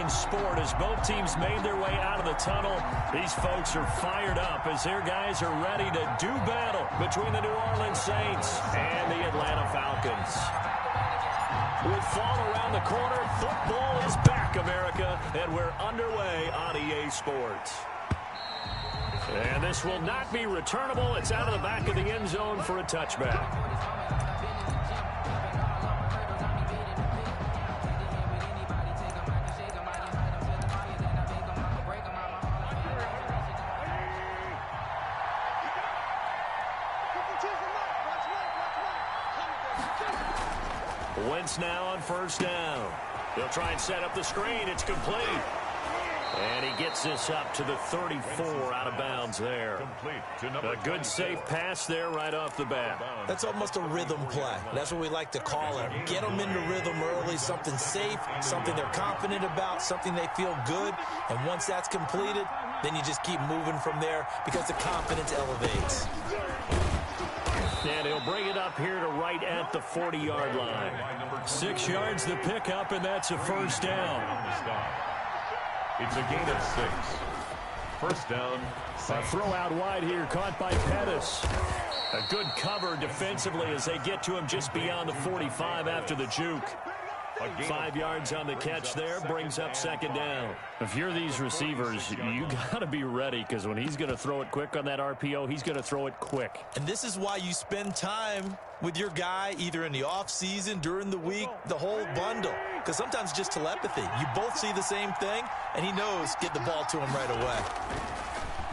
in sport as both teams made their way out of the tunnel. These folks are fired up as their guys are ready to do battle between the New Orleans Saints and the Atlanta Falcons. With fall around the corner, football is back, America, and we're underway on EA Sports. And this will not be returnable. It's out of the back of the end zone for a touchback. Wentz now on first down. They'll try and set up the screen. It's complete. And he gets this up to the 34 out of bounds there. A good safe pass there right off the bat. That's almost a rhythm play. That's what we like to call it. Get them into rhythm early, something safe, something they're confident about, something they feel good. And once that's completed, then you just keep moving from there because the confidence elevates. And he'll bring it up here to right at the 40-yard line. 6 yards the pickup, and that's a first down. It's a gain of 6. First down. A throw out wide here, caught by Pettis. A good cover defensively as they get to him just beyond the 45 after the juke. 5 yards on the catch there, brings up second down. If you're these receivers, you got to be ready because when he's going to throw it quick on that RPO, he's going to throw it quick. And this is why you spend time with your guy either in the offseason, during the week, the whole bundle. Because sometimes just telepathy. You both see the same thing, and he knows get the ball to him right away.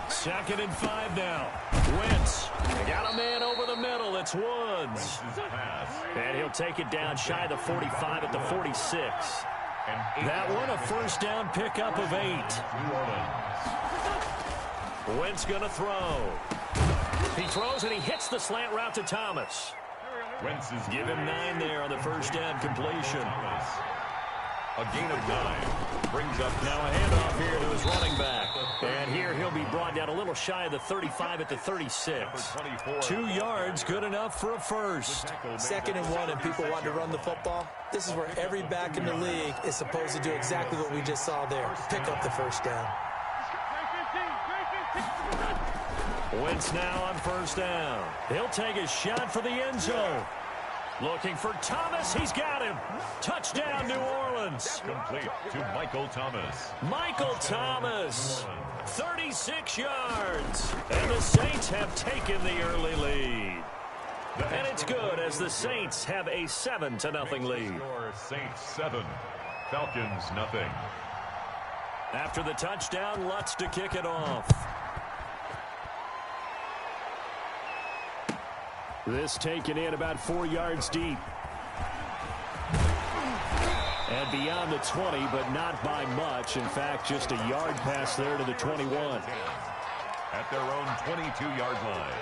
2nd and 5 now. Wentz. They got a man over the middle. It's Woods. And he'll take it down shy of the 45 at the 46. That one a first down pickup of 8. Wentz going to throw. He throws and he hits the slant route to Thomas. Give him 9 there on the first down completion. A gain of 9. Brings up now a handoff here to his running back. And here he'll be brought down a little shy of the 35 at the 36. 2 yards, good enough for a first. 2nd and 1 and people want to run the football. This is where every back in the league is supposed to do exactly what we just saw there. Pick up the first down. Wentz now on first down. He'll take a shot for the end zone. Looking for Thomas. He's got him. Touchdown, New Orleans. Complete to Michael Thomas. Michael Thomas. 36 yards. And the Saints have taken the early lead. And it's good as the Saints have a 7-0 lead. Saints 7. Falcons nothing. After the touchdown, Lutz to kick it off. This taken in about 4 yards deep. And beyond the 20, but not by much. In fact, just a yard pass there to the 21. At their own 22-yard line.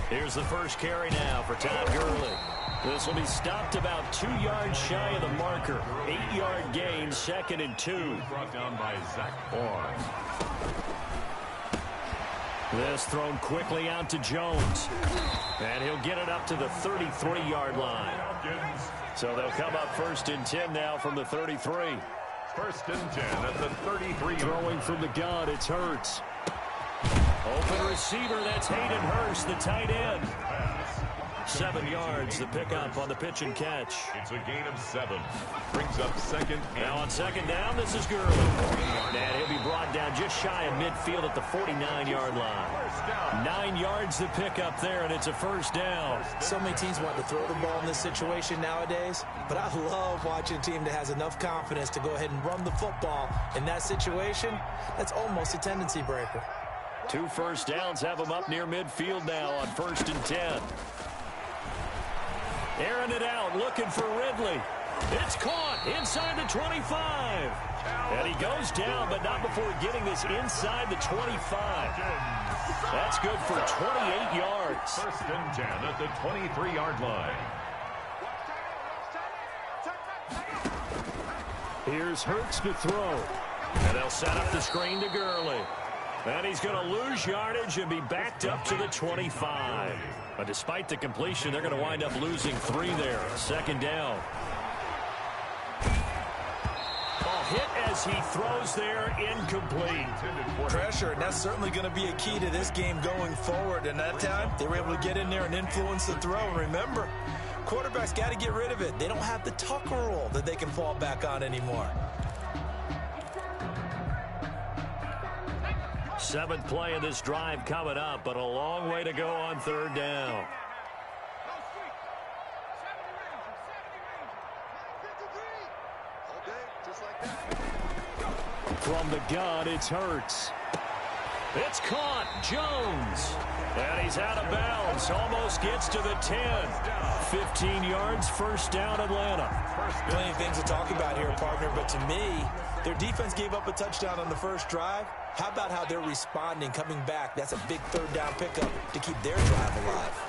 Here's the first carry now for Todd Gurley. This will be stopped about 2 yards shy of the marker. 8-yard gain, 2nd and 2. Brought down by Zach Orr. This thrown quickly out to Jones. And he'll get it up to the 33-yard line. So they'll come up 1st and 10 now from the 33. 1st and 10 at the 33. Throwing from the gun, it's Hurts. Open receiver, that's Hayden Hurst, the tight end. 7 yards, the pickup on the pitch and catch. It's a gain of 7. Brings up 2nd. Now on 2nd down, this is Gurley. And he'll be brought down just shy of midfield at the 49-yard line. 9 yards the pickup there, and it's a first down. So many teams want to throw the ball in this situation nowadays, but I love watching a team that has enough confidence to go ahead and run the football. In that situation, that's almost a tendency breaker. 2 first downs have them up near midfield now on 1st and 10. Airing it out, looking for Ridley. It's caught inside the 25. And he goes down, but not before getting this inside the 25. That's good for 28 yards. 1st and 10 at the 23-yard line. Here's Hurts to throw. And they'll set up the screen to Gurley. And he's going to lose yardage and be backed up to the 25. But despite the completion, they're going to wind up losing 3 there. Second down. Ball hit as he throws there, incomplete. Pressure, and that's certainly going to be a key to this game going forward. And that time, they were able to get in there and influence the throw. And remember, quarterbacks got to get rid of it. They don't have the Tucker rule that they can fall back on anymore. 7th play of this drive coming up, but a long way to go on 3rd down. From the gun, it's Hurts. It's caught. Jones. And he's out of bounds. Almost gets to the 10. 15 yards, first down, Atlanta. Plenty of things to talk about here, partner, but to me, their defense gave up a touchdown on the first drive. How about how they're responding, coming back? That's a big 3rd down pickup to keep their drive alive.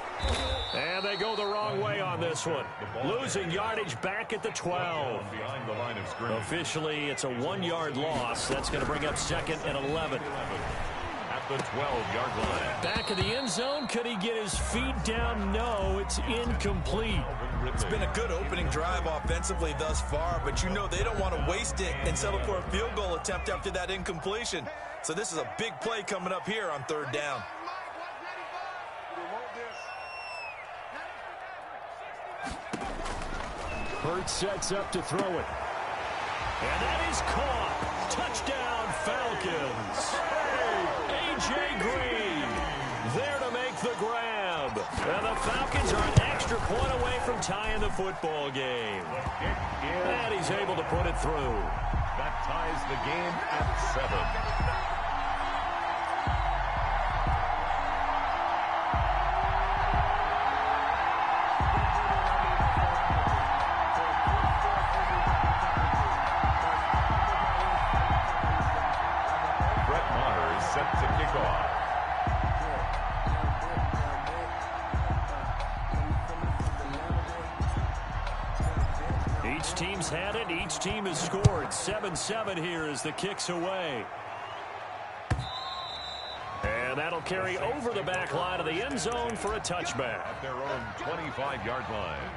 And they go the wrong way on this one. Losing yardage back at the 12. Behind the line of scrimmage. Officially, it's a 1-yard loss. That's going to bring up 2nd and 11. At the 12-yard line. Back in the end zone. Could he get his feet down? No, it's incomplete. It's been a good opening drive offensively thus far, but you know they don't want to waste it and settle for a field goal attempt after that incompletion. So this is a big play coming up here on 3rd down. Hurts sets up to throw it. And that is caught. Touchdown, Falcons. A.J. Green there to make the grab. And the Falcons are an extra point away from tying the football game. And he's able to put it through. That ties the game at 7. Set to kick off. Each team's had it. Each team has scored. 7-7 here as the kick's away. And that'll carry over the back line of the end zone for a touchback. At their own 25-yard line.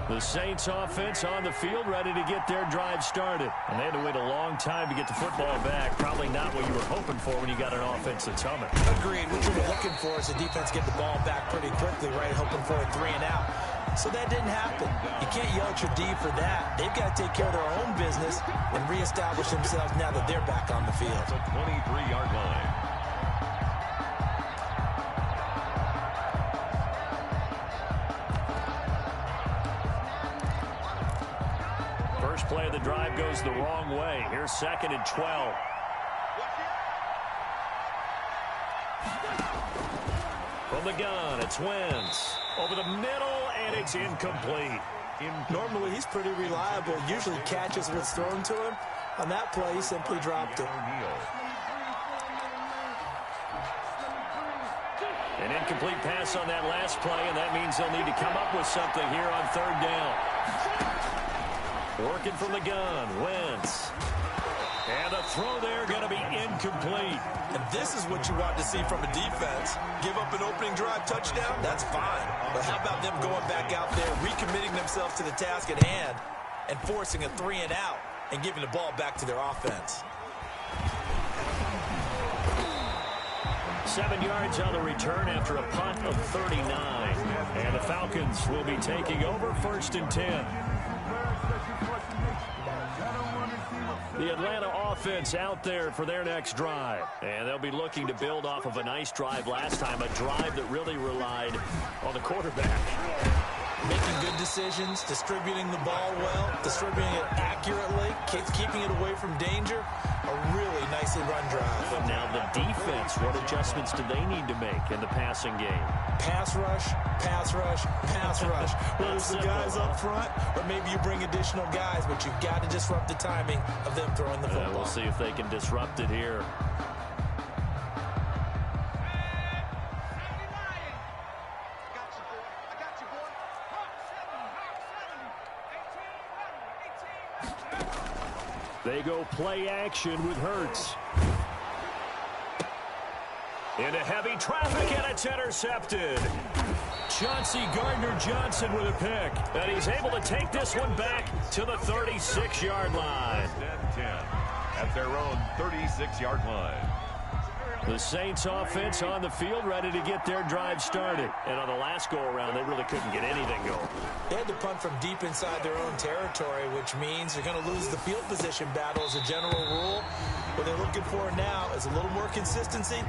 The Saints offense on the field, ready to get their drive started. And they had to wait a long time to get the football back. Probably not what you were hoping for when you got an offense that's humming. Agreed. What you were looking for is the defense get the ball back pretty quickly, right? Hoping for a 3 and out. So that didn't happen. You can't yell at your D for that. They've got to take care of their own business and reestablish themselves now that they're back on the field. It's a 23-yard line. First play of the drive goes the wrong way. Here's 2nd and 12. From the gun, it's Wentz. Over the middle, and it's incomplete. Normally, he's pretty reliable. Usually catches what's thrown to him. On that play, he simply dropped it. An incomplete pass on that last play, and that means they'll need to come up with something here on 3rd down. Working from the gun, Wentz. And the throw there going to be incomplete. And this is what you want to see from a defense. Give up an opening drive touchdown, that's fine. But how about them going back out there, recommitting themselves to the task at hand, and forcing a 3 and out, and giving the ball back to their offense. 7 yards on the return after a punt of 39. And the Falcons will be taking over 1st and 10. The Atlanta offense out there for their next drive. And they'll be looking to build off of a nice drive last time, a drive that really relied on the quarterback. Making good decisions, distributing the ball well, distributing it accurately, keeping it away from danger. A really nicely run drive. But now the defense, what adjustments do they need to make in the passing game? Pass rush, pass rush, pass rush. Whether it's the guys up front, or maybe you bring additional guys, but you've got to disrupt the timing of them throwing the football. We'll see if they can disrupt it here. They go play action with Hurts. Into heavy traffic, and it's intercepted. Chauncey Gardner-Johnson with a pick. And he's able to take this one back to the 36-yard line. 10 at their own 36-yard line. The Saints offense on the field, ready to get their drive started. And on the last go-around, they really couldn't get anything going. They had to punt from deep inside their own territory, which means they're going to lose the field position battle as a general rule. What they're looking for now is a little more consistency,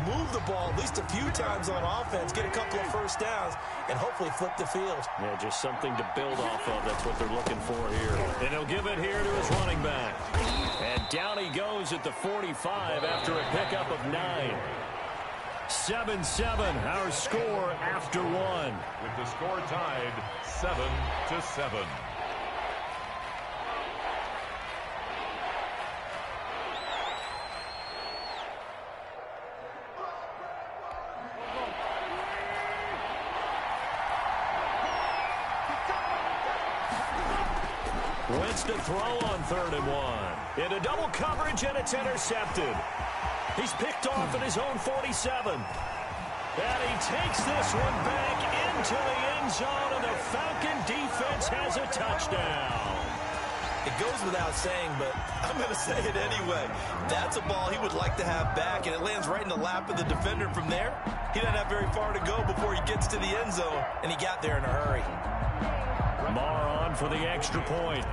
move the ball at least a few times on offense, get a couple of first downs, and hopefully flip the field. Yeah, just something to build off of. That's what they're looking for here. And he'll give it here to his running back. And down he goes at the 45 after a pickup of 9. 7-7, our score after one. With the score tied 7-7. Wentz to throw on 3rd and 1. Into double coverage, and it's intercepted. He's picked off at his own 47. And he takes this one back into the end zone, and the Falcon defense has a touchdown. It goes without saying, but I'm going to say it anyway. That's a ball he would like to have back, and it lands right in the lap of the defender from there. He doesn't have very far to go before he gets to the end zone, and he got there in a hurry. Marr on for the extra point.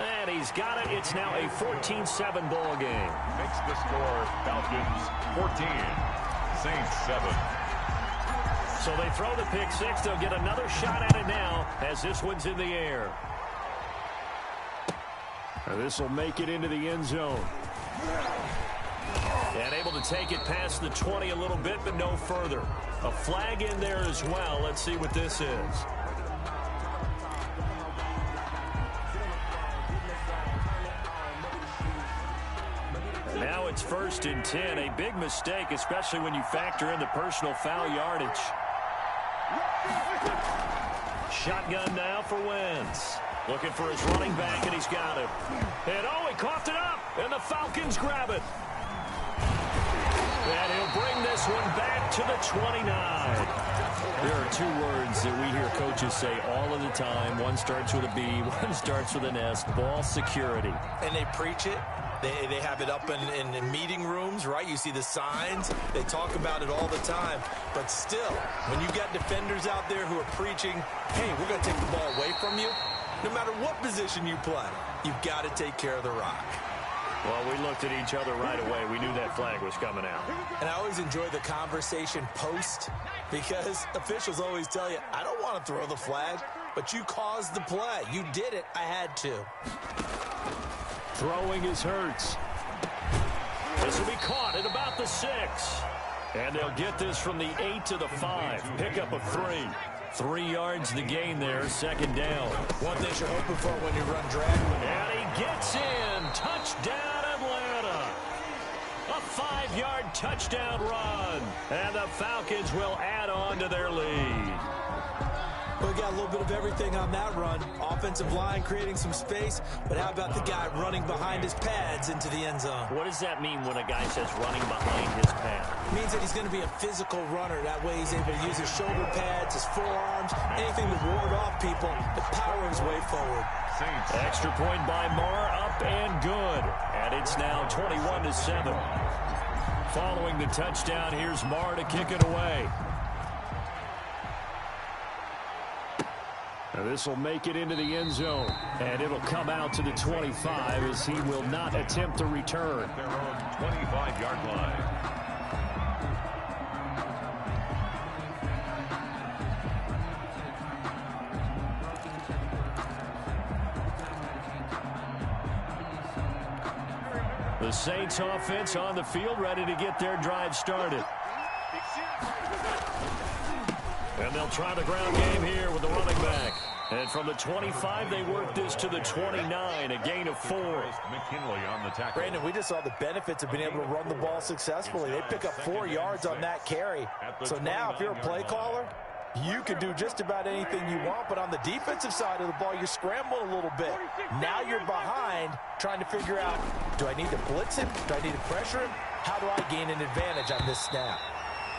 And he's got it. It's now a 14-7 ball game. Makes the score Falcons 14, Saints 7. So they throw the pick six. They'll get another shot at it now as this one's in the air. This will make it into the end zone. And able to take it past the 20 a little bit, but no further. A flag in there as well. Let's see what this is. And now it's 1st and 10. A big mistake, especially when you factor in the personal foul yardage. Shotgun now for Wentz. Looking for his running back, and he's got him. And oh, he coughed it up, and the Falcons grab it. And he'll bring this one back to the 29. There are two words that we hear coaches say all of the time. One starts with a B, one starts with an S. Ball security. And they preach it. They have it up in meeting rooms, right? You see the signs. They talk about it all the time. But still, when you got defenders out there who are preaching, hey, we're going to take the ball away from you, no matter what position you play, you've got to take care of the rock. Well, we looked at each other right away. We knew that flag was coming out. And I always enjoy the conversation post because officials always tell you, I don't want to throw the flag, but you caused the play. You did it. I had to. Throwing is Hurts. This will be caught at about the 6. And they'll get this from the 8 to the 5. Pickup of 3. 3 yards the gain there, 2nd down. One thing you're hoping for when you run drag. And he gets in. Touchdown, Atlanta. A 5-yard touchdown run. And the Falcons will add on to their lead. We got a little bit of everything on that run. Offensive line creating some space, but how about the guy running behind his pads into the end zone? What does that mean when a guy says running behind his pad? It means that he's going to be a physical runner. That way he's able to use his shoulder pads, his forearms, anything to ward off people to power his way forward. Saints. Extra point by Marr, up and good. And it's now 21-7. Following the touchdown, here's Marr to kick it away. Now this will make it into the end zone, and it'll come out to the 25 as he will not attempt to return. Their own 25-yard line. The Saints offense on the field, ready to get their drive started. And they'll try the ground game here with the running back. And from the 25, they work this to the 29, a gain of 4. McKinley on the tackle. Brandon, we just saw the benefits of being able to run the ball successfully. They pick up 4 yards on that carry. So now, if you're a play caller, You can do just about anything you want, but on the defensive side of the ball, you're scrambling a little bit. Now you're behind, trying to figure out, do I need to blitz him? Do I need to pressure him? How do I gain an advantage on this snap?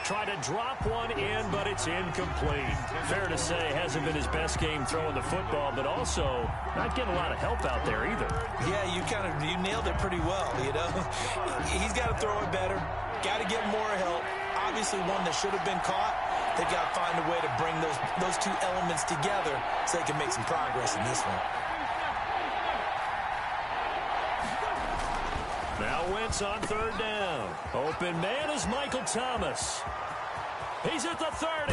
Try to drop one in, but it's incomplete. Fair to say, hasn't been his best game throwing the football, but also not getting a lot of help out there either. Yeah, you nailed it pretty well, you know. He's got to throw it better, got to get more help. Obviously one that should have been caught. They've got to find a way to bring those two elements together so they can make some progress in this one. Now Wentz on third down. Open man is Michael Thomas. He's at the 30.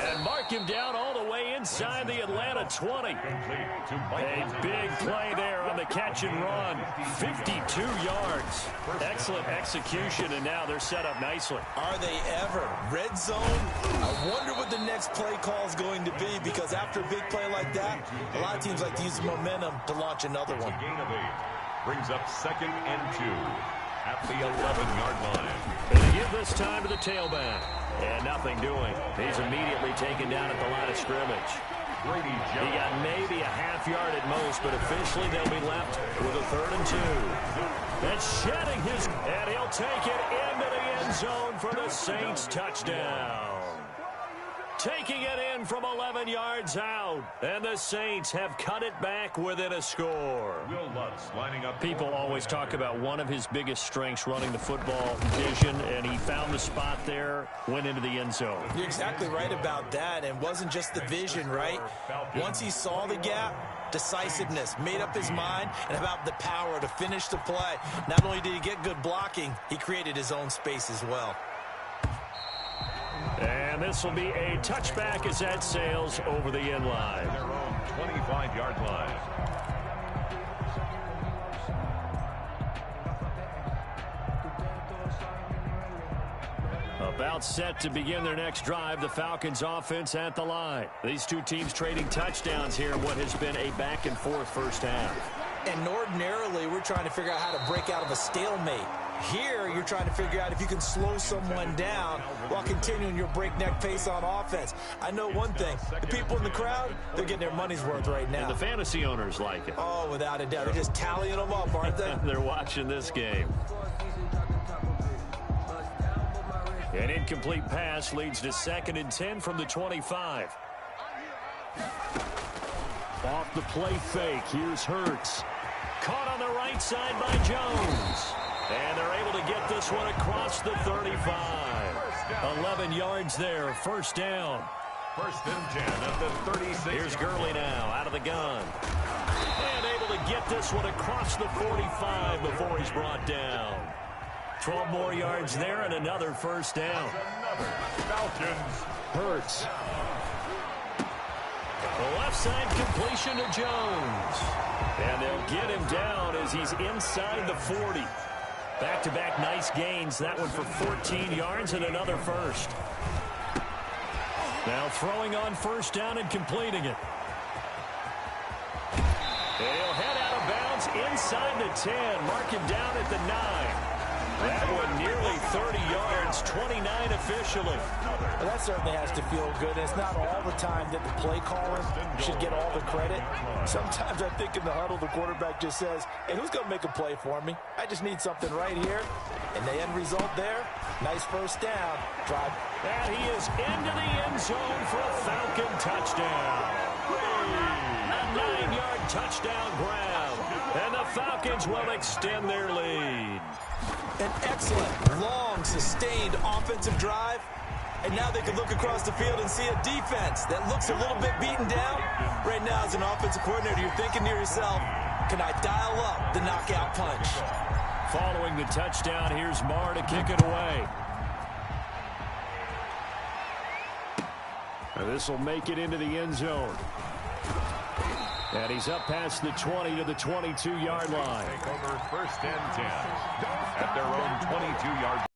And mark him down all the way inside the Atlanta 20. A big play there on the catch and run. 52 yards. Excellent execution, and now they're set up nicely. Are they ever? Red zone? I wonder what the next play call is going to be, because after a big play like that, a lot of teams like to use the momentum to launch another one. Gain of 8 brings up 2nd and 2 at the 11-yard line. And they give this time to the tailback. And nothing doing. He's immediately taken down at the line of scrimmage. He got maybe a half yard at most, but officially they'll be left with a 3rd and 2. And shedding his, and he'll take it into the end zone for the Saints touchdown. Taking it in from 11 yards out, and the Saints have cut it back within a score. Will Lutz lining up. People always talk about one of his biggest strengths running the football, vision, and he found the spot there, went into the end zone. You're exactly right about that, and wasn't just the vision, right? Once he saw the gap, decisiveness, made up his mind, and about the power to finish the play. Not only did he get good blocking, he created his own space as well. And this will be a touchback as that sails over the end line. Their own 25-yard line. About set to begin their next drive, the Falcons offense at the line. These two teams trading touchdowns here in what has been a back-and-forth first half. And ordinarily, we're trying to figure out how to break out of a stalemate. Here, you're trying to figure out if you can slow someone down while continuing your breakneck pace on offense. I know one thing. The people in the crowd, they're getting their money's worth right now. And the fantasy owners like it. Oh, without a doubt. They're just tallying them up, aren't they? They're watching this game. An incomplete pass leads to 2nd and 10 from the 25. Off the play fake. Here's Hurts. Caught on the right side by Jones. And they're able to get this one across the 35. 11 yards there. 1st down. 1st and 10 at the 36. Here's Gurley now out of the gun. And able to get this one across the 45 before he's brought down. 12 more yards there and another 1st down. Falcons. Hurts. The left side completion to Jones. And they'll get him down as he's inside the 40. Back-to-back nice gains. That one for 14 yards and another 1st. Now throwing on 1st down and completing it. He'll head out of bounds inside the 10. Mark him down at the 9. That one nearly 30 yards, 29 officially. Well, that certainly has to feel good. It's not all the time that the play caller should get all the credit. Sometimes I think in the huddle, the quarterback just says, hey, who's going to make a play for me? I just need something right here. And the end result there, nice 1st down. Drive. And he is into the end zone for a Falcon touchdown. A 9-yard touchdown grab. And the Falcons will extend their lead. An excellent, long, sustained offensive drive. And now they can look across the field and see a defense that looks a little bit beaten down. Right now, as an offensive coordinator, you're thinking to yourself, can I dial up the knockout punch? Following the touchdown, here's Marr to kick it away. And this will make it into the end zone. And he's up past the 20 to the 22-yard line. Take over 1st and 10 at their own 22-yard line.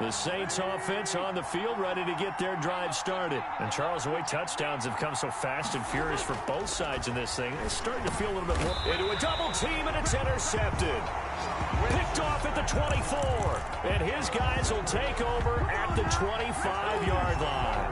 The Saints offense on the field, ready to get their drive started. And Charles, the way touchdowns have come so fast and furious for both sides in this thing, it's starting to feel a little bit more into a double team, and it's intercepted. Picked off at the 24, and his guys will take over at the 25-yard line.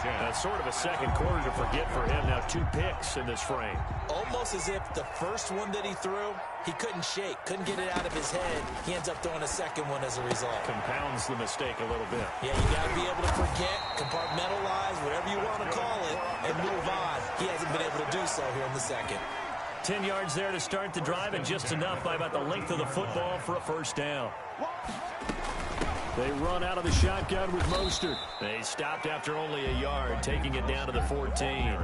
That's sort of a second quarter to forget for him. Now 2 picks in this frame. Almost as if the first one that he threw, he couldn't shake, couldn't get it out of his head. He ends up throwing a second one as a result. Compounds the mistake a little bit. Yeah, you got to be able to forget, compartmentalize, whatever you want to call it, and move on. He hasn't been able to do so here in the second. 10 yards there to start the drive, and just enough by about the length of the football for a first down. They run out of the shotgun with Mostert. They stopped after only a yard, taking it down to the 14.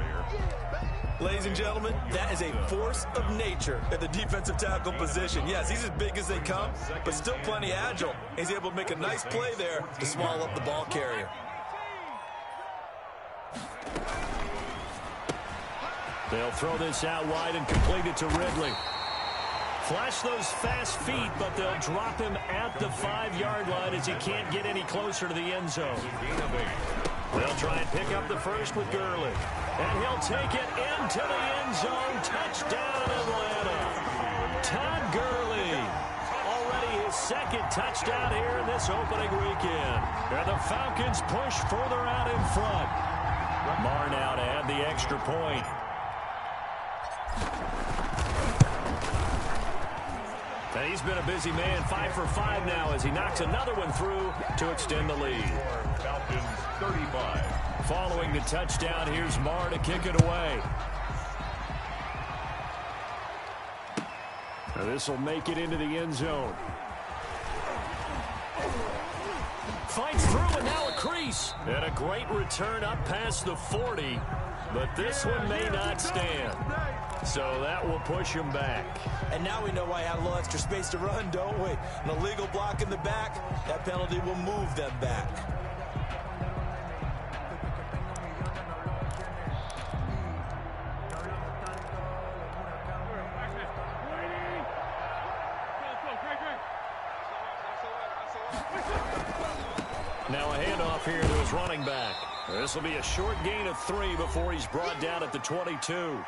Ladies and gentlemen, that is a force of nature at the defensive tackle position. Yes, he's as big as they come, but still plenty agile. He's able to make a nice play there to swallow up the ball carrier. They'll throw this out wide and complete it to Ridley. Flash those fast feet, but they'll drop him at the 5-yard line as he can't get any closer to the end zone. They'll try and pick up the first with Gurley. And he'll take it into the end zone. Touchdown, Atlanta. Todd Gurley. Already his second touchdown here in this opening weekend. And the Falcons push further out in front. Marr now to add the extra point. And he's been a busy man, 5 for 5 now as he knocks another one through to extend the lead. Falcons 35. Following the touchdown, here's Marr to kick it away. Now this will make it into the end zone. Fights through, and now a crease. And a great return up past the 40. But this one may not stand. So that will push him back. And now we know why he had a little extra space to run, don't we? An illegal block in the back, that penalty will move them back. Now a handoff here to his running back. This will be a short gain of 3 before he's brought down at the 22.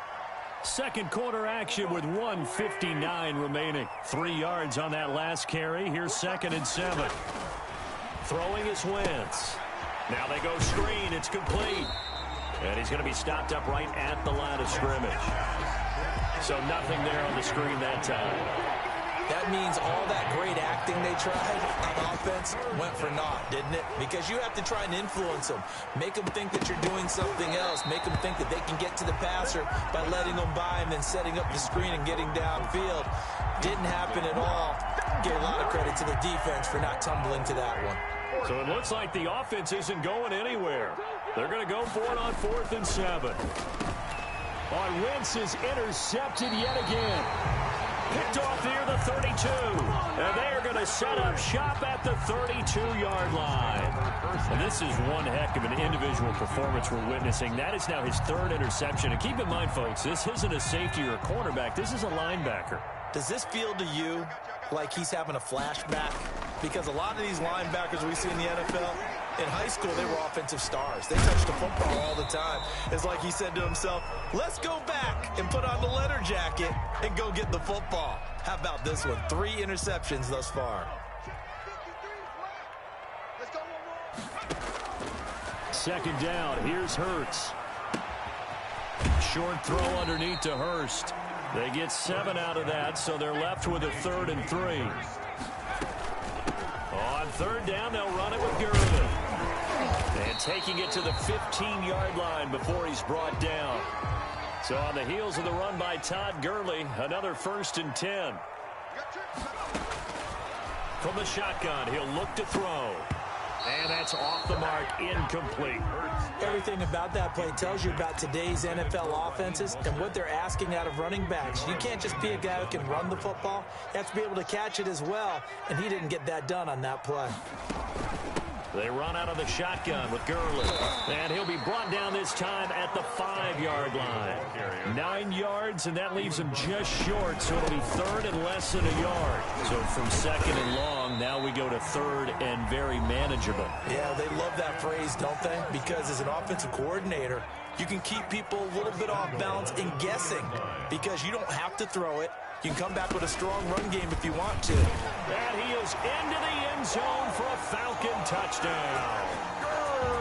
Second quarter action with 1:59 remaining. 3 yards on that last carry. Here's 2nd and 7. Throwing is Wentz. Now they go screen. It's complete. And he's going to be stopped up right at the line of scrimmage. So nothing there on the screen that time. That means all that great acting they tried on offense went for naught, didn't it? Because you have to try and influence them. Make them think that you're doing something else. Make them think that they can get to the passer by letting them by and then setting up the screen and getting downfield. Didn't happen at all. Give a lot of credit to the defense for not tumbling to that one. So it looks like the offense isn't going anywhere. They're going to go for it on 4th and 7. On Wentz is intercepted yet again. Picked off near the 32. And they are going to set up shop at the 32-yard line. And this is one heck of an individual performance we're witnessing. That is now his 3rd interception. And keep in mind, folks, this isn't a safety or a cornerback. This is a linebacker. Does this feel to you like he's having a flashback? Because a lot of these linebackers we see in the NFL, in high school, they were offensive stars. They touched the football all the time. It's like he said to himself, let's go back and put on the leather jacket and go get the football. How about this one? 3 interceptions thus far. Second down. Here's Hurts. Short throw underneath to Hurst. They get 7 out of that, so they're left with a 3rd and 3. On 3rd down, they'll run it with Gurley. And taking it to the 15-yard line before he's brought down. So on the heels of the run by Todd Gurley, another 1st and 10. From the shotgun, he'll look to throw. And that's off the mark, incomplete. Everything about that play tells you about today's NFL offenses and what they're asking out of running backs. You can't just be a guy who can run the football. You have to be able to catch it as well, and he didn't get that done on that play. They run out of the shotgun with Gurley. And he'll be brought down this time at the 5-yard line. 9 yards, and that leaves him just short, so it'll be third and less than a yard. So from second and long, now we go to third and very manageable. Yeah, they love that phrase, don't they? Because as an offensive coordinator, you can keep people a little bit off balance and guessing because you don't have to throw it. You can come back with a strong run game if you want to. And he is into the end zone for a Falcon touchdown.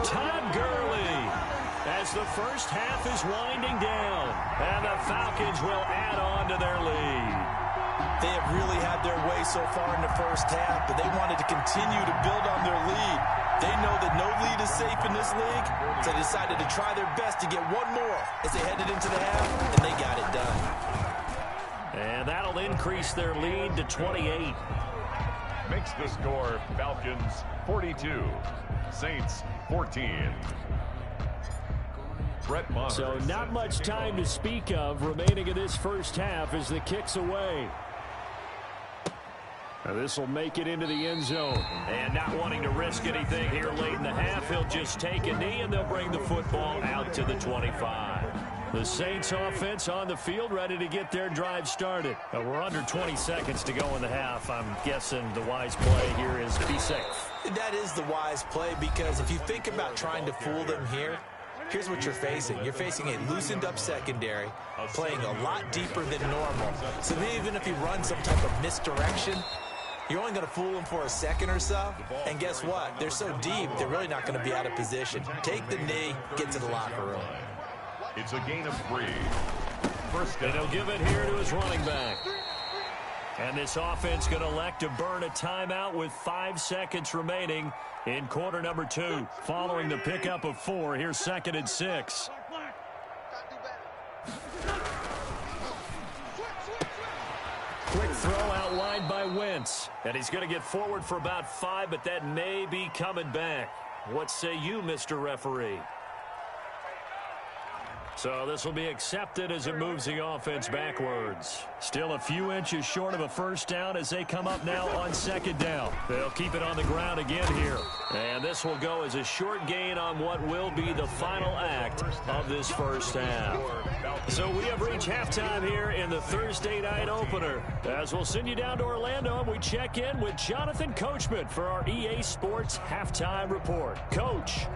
Todd Gurley, as the first half is winding down, and the Falcons will add on to their lead. They have really had their way so far in the first half, but they wanted to continue to build on their lead. They know that no lead is safe in this league, so they decided to try their best to get one more as they headed into the half, and they got it done. And that'll increase their lead to 28. Makes the score Falcons 42, Saints 14. So not much time to speak of remaining in this first half as the kick's away. Now this will make it into the end zone. And not wanting to risk anything here late in the half, he'll just take a knee and they'll bring the football out to the 25. The Saints offense on the field ready to get their drive started. We're under 20 seconds to go in the half. I'm guessing the wise play here is be safe. That is the wise play because if you think about trying to fool them here, here's what you're facing. You're facing a loosened up secondary, playing a lot deeper than normal. So even if you run some type of misdirection, you're only going to fool them for a second or so. And guess what? They're so deep, they're really not going to be out of position. Take the knee, get to the locker room. It's a gain of 3. First down. And he'll give it here to his running back. And this offense going to elect to burn a timeout with 5 seconds remaining in quarter number 2. Following the pickup of 4, here's 2nd and 6. Quick throw out wide by Wentz. And he's going to get forward for about 5, but that may be coming back. What say you, Mr. Referee? So this will be accepted as it moves the offense backwards. Still a few inches short of a first down as they come up now on 2nd down. They'll keep it on the ground again here. And this will go as a short gain on what will be the final act of this first half. So we have reached halftime here in the Thursday night opener. As we'll send you down to Orlando and we check in with Jonathan Coachman for our EA Sports Halftime Report. Coach.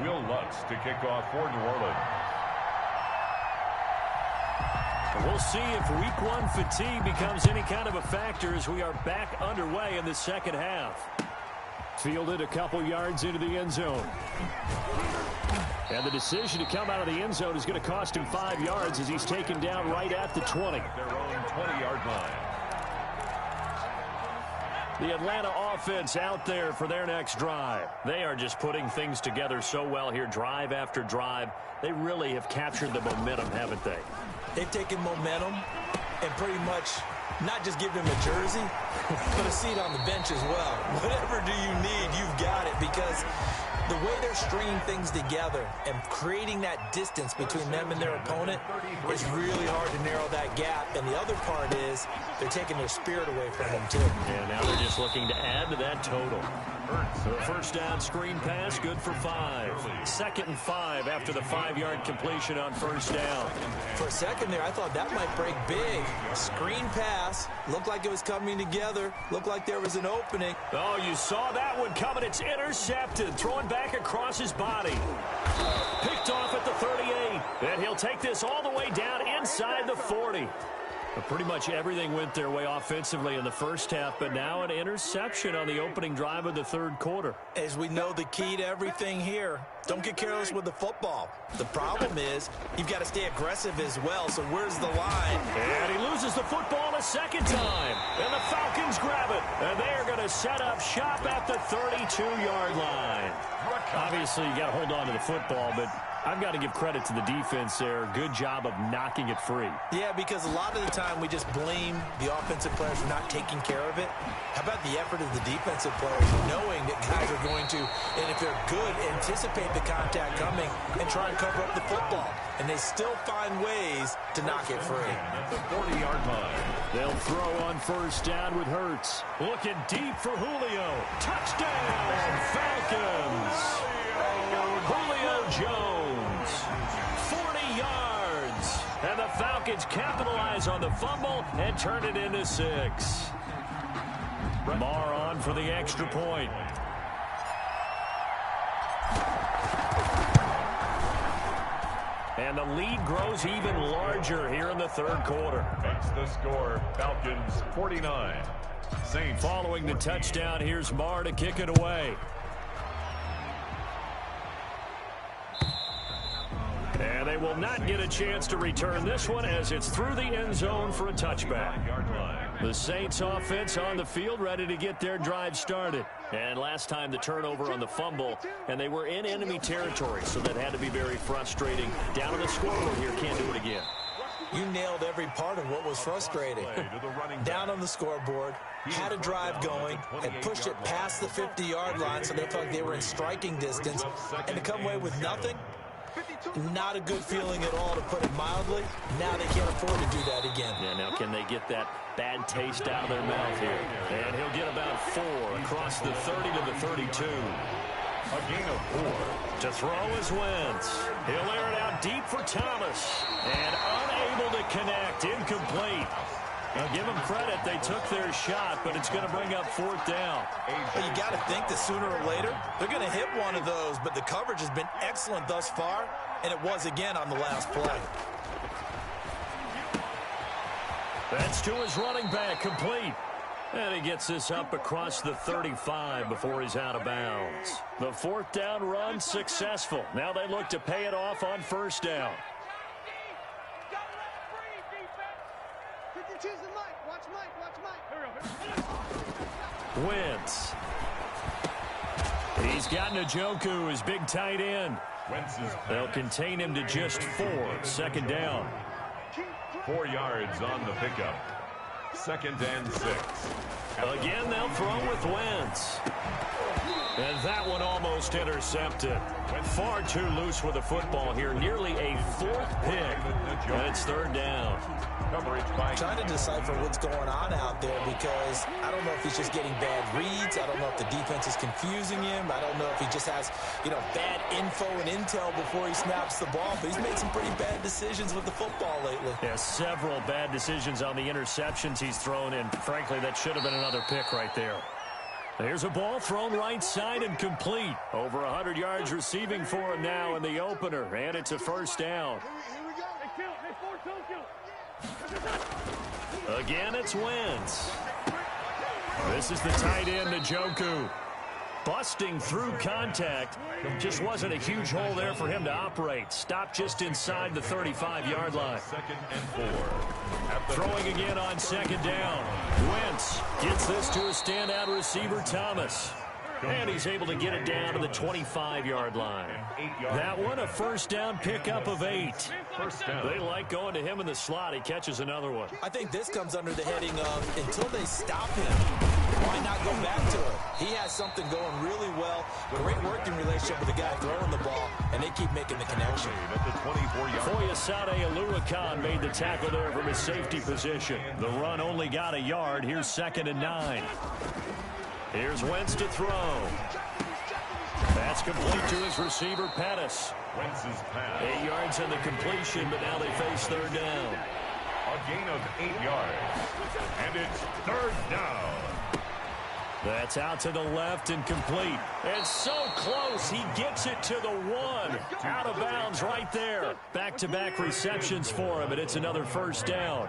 Will Lutz to kick off for New Orleans. We'll see if week 1 fatigue becomes any kind of a factor as we are back underway in the second half. Fielded a couple yards into the end zone. And the decision to come out of the end zone is going to cost him 5 yards as he's taken down right at the 20. Their own 20-yard line. The Atlanta offense out there for their next drive. They are just putting things together so well here, drive after drive. They really have captured the momentum, haven't they? They've taken momentum and pretty much not just give them a jersey, but a seat on the bench as well. Whatever do you need, you've got it, because the way they're stringing things together and creating that distance between them and their opponent is really hard to narrow that gap. And the other part is they're taking their spirit away from them, too. And now they're just looking to add to that total. So the first down screen pass, good for 5. 2nd and 5 after the 5-yard completion on first down. For a second there, I thought that might break big. Screen pass, looked like it was coming together, looked like there was an opening. Oh, you saw that one coming. It's intercepted, throwing back across his body. Picked off at the 38, and he'll take this all the way down inside the 40. But pretty much everything went their way offensively in the first half, but now an interception on the opening drive of the third quarter. As we know, the key to everything here, don't get careless with the football. The problem is you've got to stay aggressive as well, so where's the line? And he loses the football a second time, and the Falcons grab it, and they are going to set up shop at the 32-yard line. Obviously, you got to hold on to the football, but I've got to give credit to the defense there. Good job of knocking it free. Yeah, because a lot of the time we just blame the offensive players for not taking care of it. How about the effort of the defensive players, knowing that guys are going to, and if they're good, anticipate the contact coming and try and cover up the football. And they still find ways to knock it free. At the 40-yard line. They'll throw on first down with Hurts. Looking deep for Julio. Touchdown, Falcons. Julio Jones, 40 yards. And the Falcons capitalize on the fumble and turn it into 6. Marr on for the extra point. And the lead grows even larger here in the third quarter. Makes the score Falcons 49. Saints. Following the touchdown, here's Marr to kick it away. And they will not get a chance to return this one as it's through the end zone for a touchback. The Saints offense on the field ready to get their drive started. And last time the turnover on the fumble, and they were in enemy territory, so that had to be very frustrating. Down on the scoreboard here, can't do it again. You nailed every part of what was frustrating. Down on the scoreboard, had a drive going, and pushed it past the 50-yard line so they felt like they were in striking distance, and to come away with nothing, not a good feeling at all, to put it mildly. Now they can't afford to do that again. Yeah, now can they get that bad taste out of their mouth here? And he'll get about 4 across the 30 to the 32. A gain of 4. To throw is Wentz. He'll air it out deep for Thomas. And unable to connect. Incomplete. Now, give them credit. They took their shot, but it's going to bring up 4th down. But you got to think that sooner or later, they're going to hit one of those, but the coverage has been excellent thus far, and it was again on the last play. That's to his running back, complete. And he gets this up across the 35 before he's out of bounds. The 4th down run successful. Now they look to pay it off on first down. Wentz. He's got Njoku, his big tight end. They'll contain him to just 4. 2nd down. 4 yards on the pickup. 2nd and 6. Again, they'll throw with Wentz. And that one almost intercepted. Far too loose with the football here. Nearly a 4th pick. And it's 3rd down. Trying to decipher what's going on out there, because I don't know if he's just getting bad reads. I don't know if the defense is confusing him. I don't know if he just has, bad info and intel before he snaps the ball. But he's made some pretty bad decisions with the football lately. Yeah, several bad decisions on the interceptions he's thrown in. Frankly, that should have been another pick right there. There's a ball thrown right side and complete. Over 100 yards receiving for him now in the opener, and it's a 1st down. Again, it's Wentz. This is the tight end, Njoku. Busting through contact. Just wasn't a huge hole there for him to operate. Stopped just inside the 35-yard line. 2nd and 4. Throwing again on 2nd down. Wentz gets this to a standout receiver, Thomas. And he's able to get it down to the 25-yard line. That one, a 1st down pickup of 8. They like going to him in the slot. He catches another one. I think this comes under the heading of, until they stop him, why not go back to it? He has something going really well. Great working relationship with the guy throwing the ball, and they keep making the connection. At the 24-yard. Foyesade Aluakan made the tackle there from his safety position. The run only got a yard. Here's 2nd and 9. Here's Wentz to throw. That's complete to his receiver, Pettis. Wentz's pass. 8 yards on the completion, but now they face 3rd down. A gain of 8 yards. And it's 3rd down. That's out to the left and complete. And so close, he gets it to the 1. Out of bounds right there. Back-to-back receptions for him, and it's another 1st down.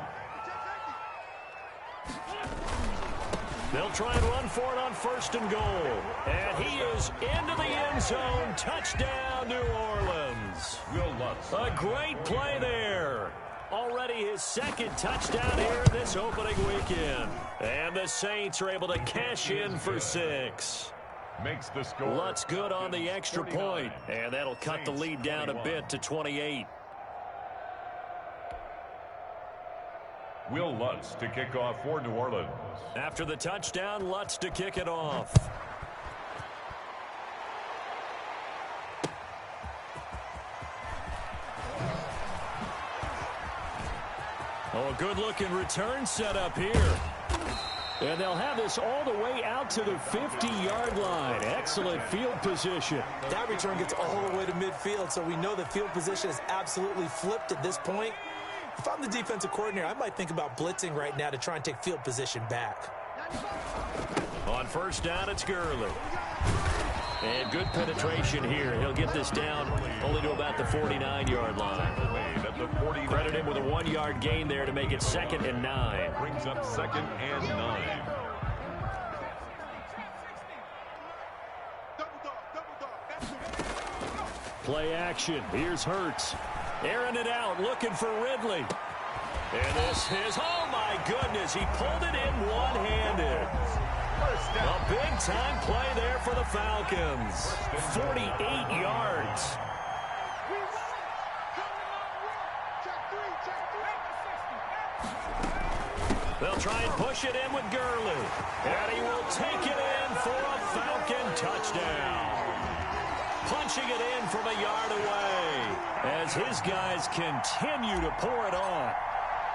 They'll try and run for it on 1st and goal. And he is into the end zone. Touchdown, New Orleans. A great play there. Already his 2nd touchdown here this opening weekend. And the Saints are able to cash in for 6. makes the score. Lutz good on the extra point, and that'll cut the lead down a bit to 28. Will Lutz to kick off for New Orleans. After the touchdown, Lutz to kick it off. Oh, a good-looking return set up here. And they'll have this all the way out to the 50-yard line. Excellent field position. That return gets all the way to midfield, so we know the field position is absolutely flipped at this point. If I'm the defensive coordinator, I might think about blitzing right now to try and take field position back. On first down, it's Gurley. And good penetration here. He'll get this down only to about the 49-yard line. Credit him with a 1-yard gain there to make it 2nd and 9. Brings up 2nd and 9. Play action. Here's Hurts. Airing it out, looking for Ridley. And this is, oh my goodness, he pulled it in one-handed. A big-time play there for the Falcons. 48 yards. They'll try and push it in with Gurley. And he will take it in for a Falcon touchdown. Punching it in from a yard away as his guys continue to pour it on.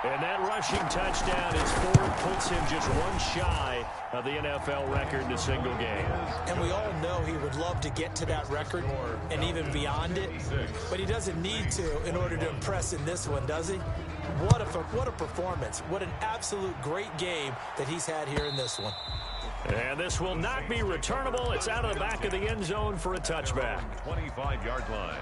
And that rushing touchdown is 4, puts him just one shy of the NFL record in a single game. And we all know he would love to get to that record and even beyond it, but he doesn't need to in order to impress in this one, does he? What a performance. What an absolute great game that he's had here in this one. And this will not be returnable. It's out of the back of the end zone for a touchback. 25-yard line.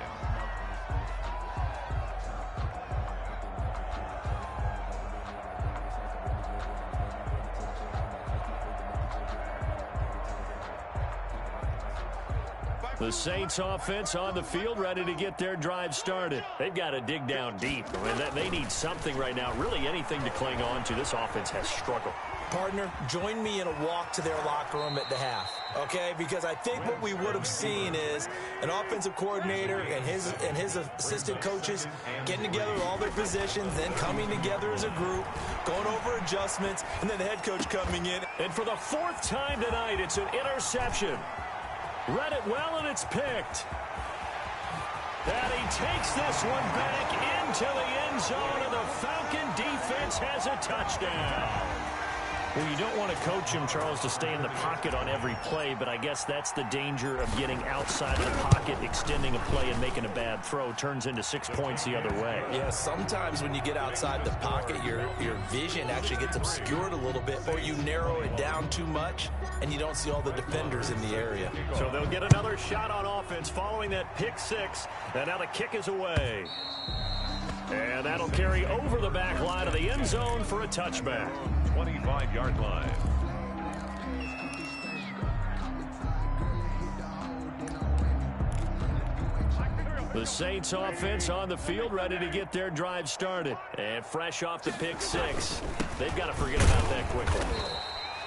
The Saints offense on the field, ready to get their drive started. They've got to dig down deep. I mean, they need something right now, really anything to cling on to. This offense has struggled. Partner, join me in a walk to their locker room at the half, okay? Because I think what we would have seen is an offensive coordinator and his assistant coaches getting together with all their positions, then coming together as a group, going over adjustments, and then the head coach coming in. And for the 4th time tonight, it's an interception. Read it well, and it's picked. And he takes this one back into the end zone, and the Falcon defense has a touchdown. Well, you don't want to coach him, Charles, to stay in the pocket on every play, but I guess that's the danger of getting outside of the pocket, extending a play and making a bad throw. Turns into 6 points the other way. Yeah, sometimes when you get outside the pocket, your vision actually gets obscured a little bit, or you narrow it down too much, and you don't see all the defenders in the area. So they'll get another shot on offense following that pick 6, and now the kick is away. And that'll carry over the back line of the end zone for a touchback. 25-yard line. The Saints offense on the field, ready to get their drive started. And fresh off the pick 6. They've got to forget about that quickly.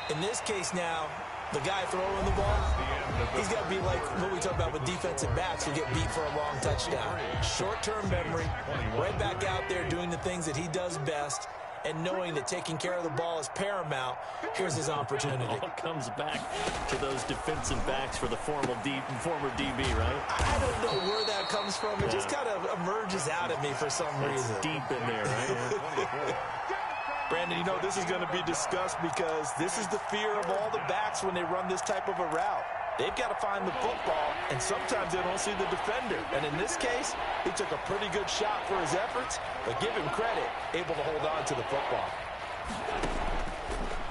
In this case now, the guy throwing the ball, he's got to be like what we talk about with defensive backs who get beat for a long touchdown. Short-term memory, right back out there doing the things that he does best, and knowing that taking care of the ball is paramount. Here's his opportunity. It all comes back to those defensive backs for the former DB, right? I don't know where that comes from. It just kind of emerges out of me for some reason. It's deep in there, right? Brandon, you know, this is going to be discussed because this is the fear of all the backs when they run this type of a route. They've got to find the football, and sometimes they don't see the defender. And in this case, he took a pretty good shot for his efforts, but give him credit, able to hold on to the football.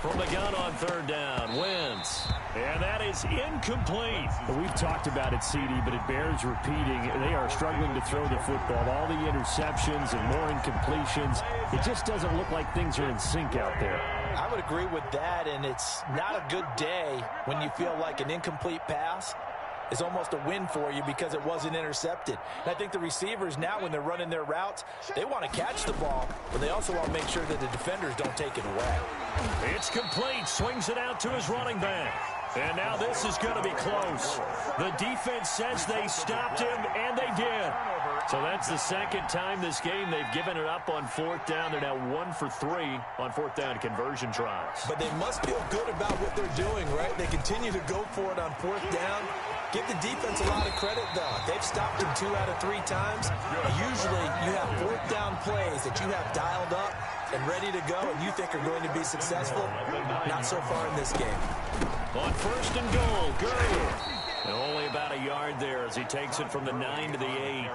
From the gun on 3rd down, Wentz. And that is incomplete. We've talked about it, CD, but it bears repeating. They are struggling to throw the football. All the interceptions and more incompletions. It just doesn't look like things are in sync out there. I would agree with that, and it's not a good day when you feel like an incomplete pass is almost a win for you because it wasn't intercepted. And I think the receivers now, when they're running their routes, they want to catch the ball, but they also want to make sure that the defenders don't take it away. It's complete. Swings it out to his running back. And now this is going to be close. The defense says they stopped him, and they did. So that's the second time this game they've given it up on fourth down. They're now 1 for 3 on fourth down conversion tries. But they must feel good about what they're doing, right? They continue to go for it on fourth down. Give the defense a lot of credit, though. They've stopped him 2 out of 3 times. Usually you have fourth down plays that you have dialed up and ready to go, and you think are going to be successful. Not so far in this game. On first and goal, Gurley. And only about a yard there as he takes it from the 9 to the 8.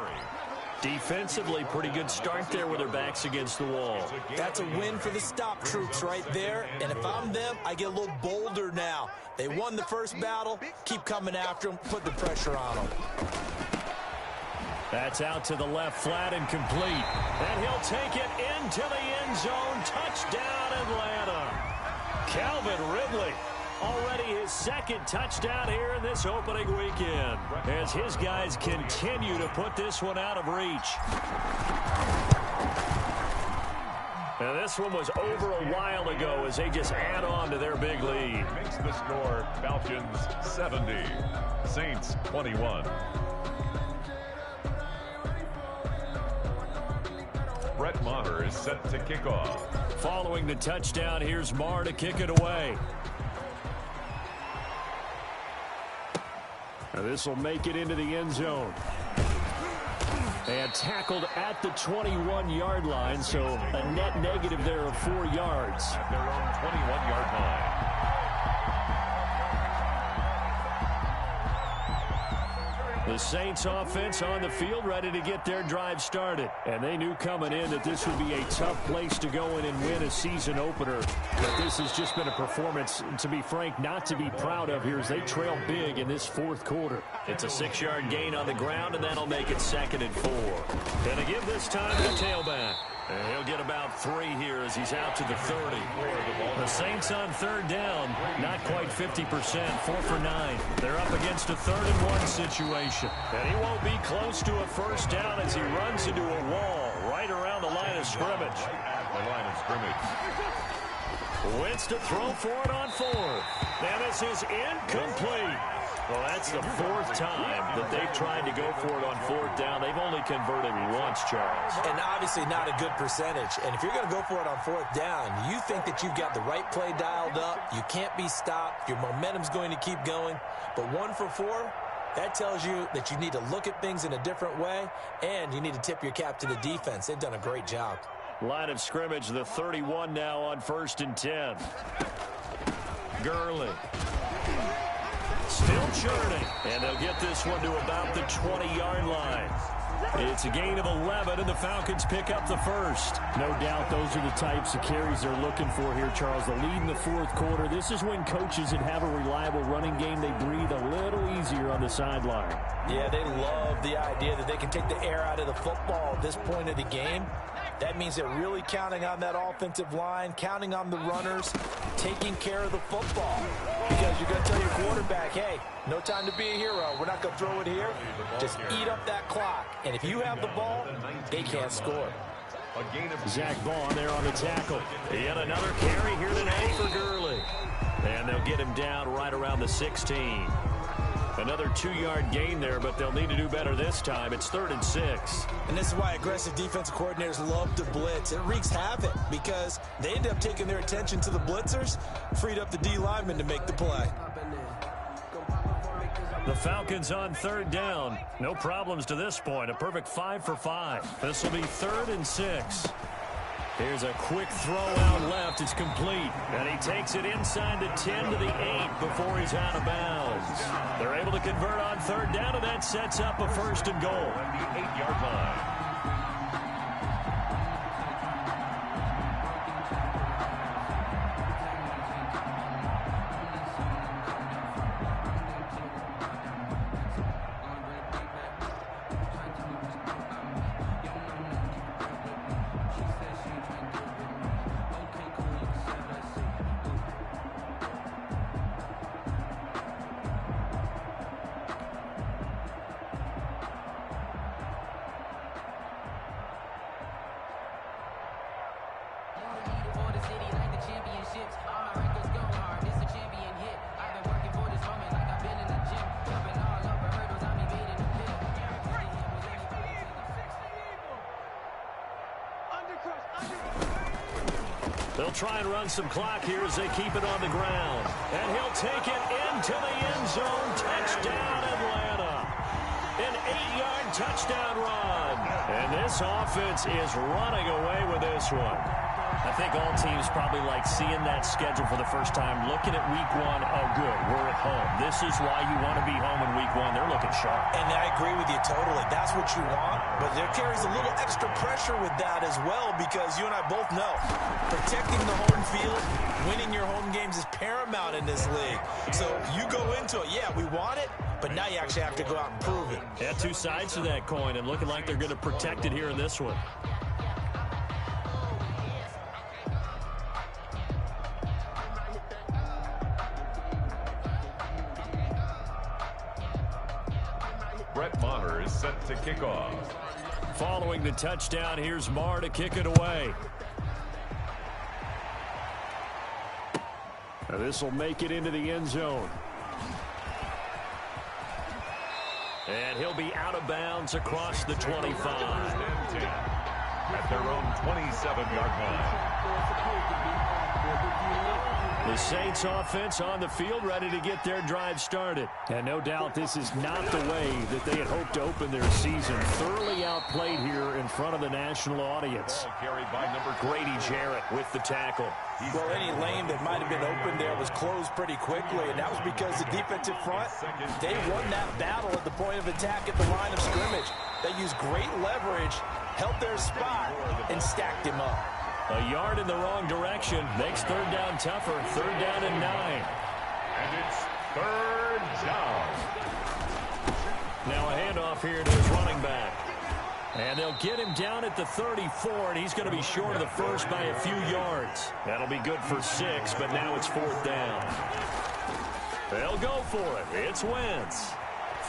Defensively, pretty good start there with their backs against the wall. That's a win for the stop troops right there. And if I'm them, I get a little bolder now. They won the first battle. Keep coming after them. Put the pressure on them. That's out to the left, flat and complete. And he'll take it into the end zone. Touchdown, Atlanta. Calvin Ridley. Already his second touchdown here in this opening weekend as his guys continue to put this one out of reach. Now this one was over a while ago as they just add on to their big lead. Makes the score Falcons 70, Saints 21. Brett Maher is set to kick off. Following the touchdown, here's Maher to kick it away. Now this will make it into the end zone. And tackled at the 21-yard line, so a net negative there of 4 yards. At their own 21-yard line. The Saints offense on the field ready to get their drive started. And they knew coming in that this would be a tough place to go in and win a season opener. But this has just been a performance, to be frank, not to be proud of here as they trail big in this fourth quarter. It's a 6-yard gain on the ground, and that'll make it 2nd and 4. Gonna give this time to the tailback. And he'll get about 3 here as he's out to the 30. The Saints on third down, not quite 50%, 4 for 9. They're up against a 3rd and 1 situation. And he won't be close to a first down as he runs into a wall right around the line of scrimmage. The line of scrimmage. Wentz to throw for it on 4th. And this is incomplete. Well, that's the 4th time that they've tried to go for it on 4th down. They've only converted once, Charles. And obviously not a good percentage. And if you're going to go for it on 4th down, you think that you've got the right play dialed up. You can't be stopped. Your momentum's going to keep going. But 1 for 4, that tells you that you need to look at things in a different way, and you need to tip your cap to the defense. They've done a great job. Line of scrimmage, the 31 now on 1st and 10. Gurley. Still churning, and they'll get this one to about the 20-yard line. It's a gain of 11, and the Falcons pick up the first. No doubt those are the types of carries they're looking for here, Charles. The lead in the fourth quarter. This is when coaches that have a reliable running game, they breathe a little easier on the sideline. Yeah, they love the idea that they can take the air out of the football at this point of the game. That means they're really counting on that offensive line, counting on the runners, taking care of the football. Because you're going to tell your quarterback, hey, no time to be a hero. We're not going to throw it here. Just eat up that clock. And if you have the ball, they can't score. Zach Vaughn there on the tackle. Yet another carry here today for Gurley. And they'll get him down right around the 16. Another 2-yard gain there, but they'll need to do better this time. It's 3rd and 6. And this is why aggressive defensive coordinators love to blitz. It wreaks havoc because they end up taking their attention to the blitzers, freed up the D lineman to make the play. The Falcons on 3rd down. No problems to this point. A perfect 5 for 5. This will be 3rd and 6. Here's a quick throw out left. It's complete. And he takes it inside the 10 to the 8 before he's out of bounds. They're able to convert on 3rd down, and that sets up a 1st and goal. At the 8-yard line. They'll try and run some clock here as they keep it on the ground. And he'll take it into the end zone. Touchdown, Atlanta. An 8-yard touchdown run. And this offense is running away with this one. I think all teams probably like seeing that schedule for the first time, looking at week one. Oh, good, we're at home. This is why you want to be home in week one. They're looking sharp. And I agree with you totally. That's what you want. But there carries a little extra pressure with that as well, because you and I both know protecting the home field, winning your home games is paramount in this league. So you go into it, yeah, we want it, but now you actually have to go out and prove it. Yeah, two sides to that coin, and looking like they're going to protect it here in this one. Brett Maher is set to kick off. Following the touchdown, here's Maher to kick it away. This will make it into the end zone. And he'll be out of bounds across the 25. At their own 27-yard line. The Saints offense on the field, ready to get their drive started. And no doubt this is not the way that they had hoped to open their season. Thoroughly outplayed here in front of the national audience. Carried by number Grady Jarrett with the tackle. Well, any lane that might have been open there was closed pretty quickly, and that was because the defensive front, they won that battle at the point of attack at the line of scrimmage. They used great leverage, held their spot, and stacked him up. A yard in the wrong direction makes third down tougher. Third down and 9. And it's third down. Now a handoff here to his running back. And they'll get him down at the 34, and he's going to be short of the first by a few yards. That'll be good for 6, but now it's fourth down. They'll go for it. It's Wentz.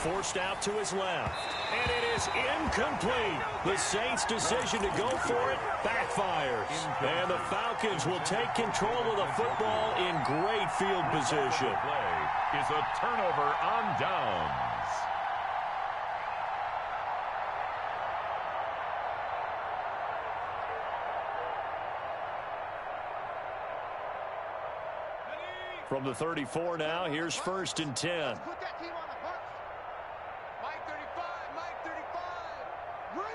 Forced out to his left. And it is incomplete. The Saints' decision to go for it backfires. And the Falcons will take control of the football in great field position. Play is a turnover on downs. From the 34 now, here's first and 10. Put that team on the hooks. Mike 35, Mike 35. Run.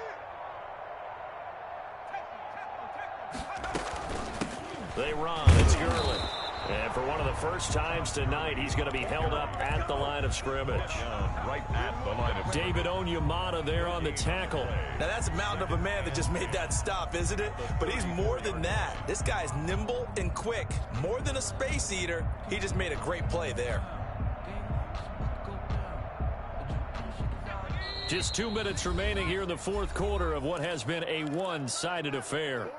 They run. It's Gurley. And for one of the first times tonight, he's going to be held up at the line of scrimmage. Right at the line of David Onyemata there on the tackle. Now, that's a mountain of a man that just made that stop, isn't it? But he's more than that. This guy's nimble and quick. More than a space eater. He just made a great play there. Just 2 minutes remaining here in the fourth quarter of what has been a one-sided affair.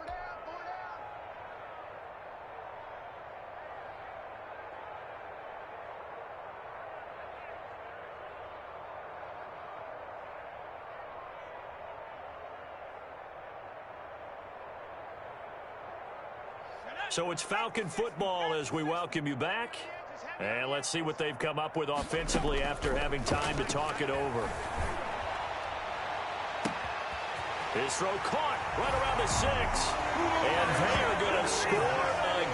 So it's Falcon football as we welcome you back. And let's see what they've come up with offensively after having time to talk it over. His throw caught right around the 6. And they are going to score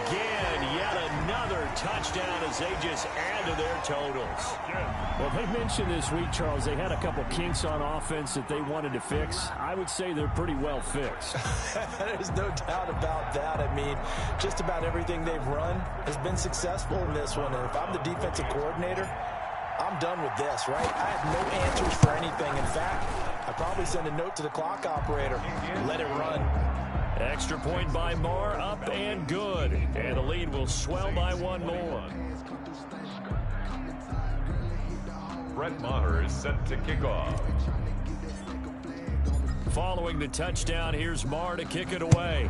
again. Yet another touchdown as they just add to their totals. Well, they mentioned this week, Charles, they had a couple kinks on offense that they wanted to fix. I would say they're pretty well fixed. There's no doubt about that. I mean, just about everything they've run has been successful in this one. And if I'm the defensive coordinator, I'm done with this, right? I have no answers for anything. In fact, I'd probably send a note to the clock operator. Let it run. Extra point by Maher, up and good. And the lead will swell by one more. Brett Maher is set to kick off. Following the touchdown, here's Maher to kick it away.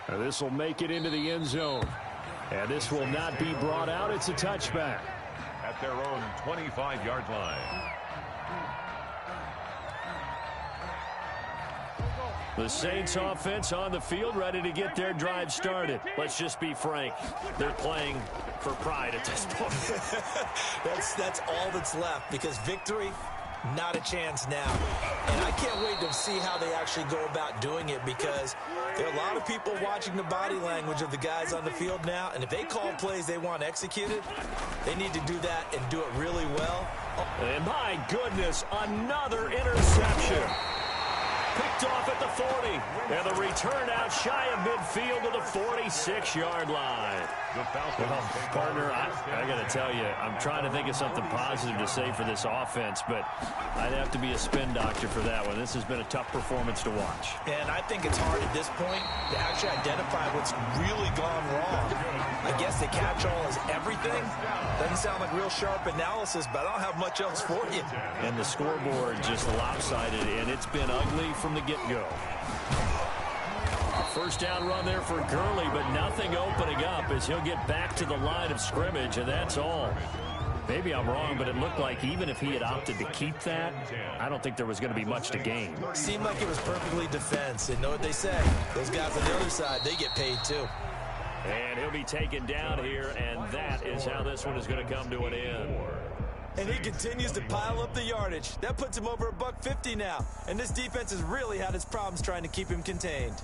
And this will make it into the end zone. And this will not be brought out. It's a touchback. At their own 25-yard line. The Saints offense on the field, ready to get their drive started. Let's just be frank. They're playing for pride at this point. That's all that's left, because victory Not a chance now. And I can't wait to see how they actually go about doing it, because there are a lot of people watching the body language of the guys on the field now, and if they call plays they want executed, they need to do that and do it really well. And my goodness, another interception. Picked off at the 40. And the return out shy of midfield to the 46-yard line. Well, partner, I got to tell you, I'm trying to think of something positive to say for this offense, but I'd have to be a spin doctor for that one. This has been a tough performance to watch. And I think it's hard at this point to actually identify what's really gone wrong. I guess the catch-all is everything. Doesn't sound like real sharp analysis, but I don't have much else for you. And the scoreboard just lopsided, and it's been ugly from the get-go. First down run there for Gurley, but nothing opening up as he'll get back to the line of scrimmage, and that's all. Maybe I'm wrong, but it looked like even if he had opted to keep that, I don't think there was going to be much to gain. Seemed like it was perfectly defense. And know what they say? Those guys on the other side, they get paid too. And he'll be taken down here, and that is how this one is going to come to an end. And he continues to pile up the yardage. That puts him over $150 now. And this defense has really had its problems trying to keep him contained.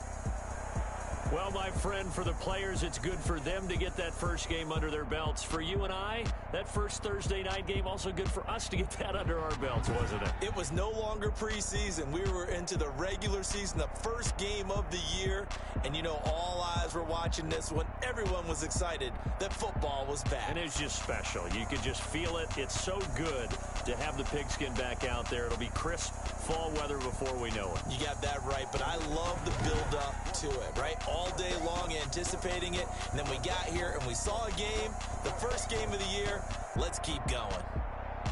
Well, my friend, for the players, it's good for them to get that first game under their belts. For you and I, that first Thursday night game, also good for us to get that under our belts, wasn't it? It was no longer preseason. We were into the regular season, the first game of the year. And, you know, all eyes were watching this one. Everyone was excited that football was back. And it's just special. You could just feel it. It's so good to have the pigskin back out there. It'll be crisp fall weather before we know it. You got that right, but I love the build-up to it, right? All day long anticipating it, and then we got here and we saw a game, the first game of the year. Let's keep going.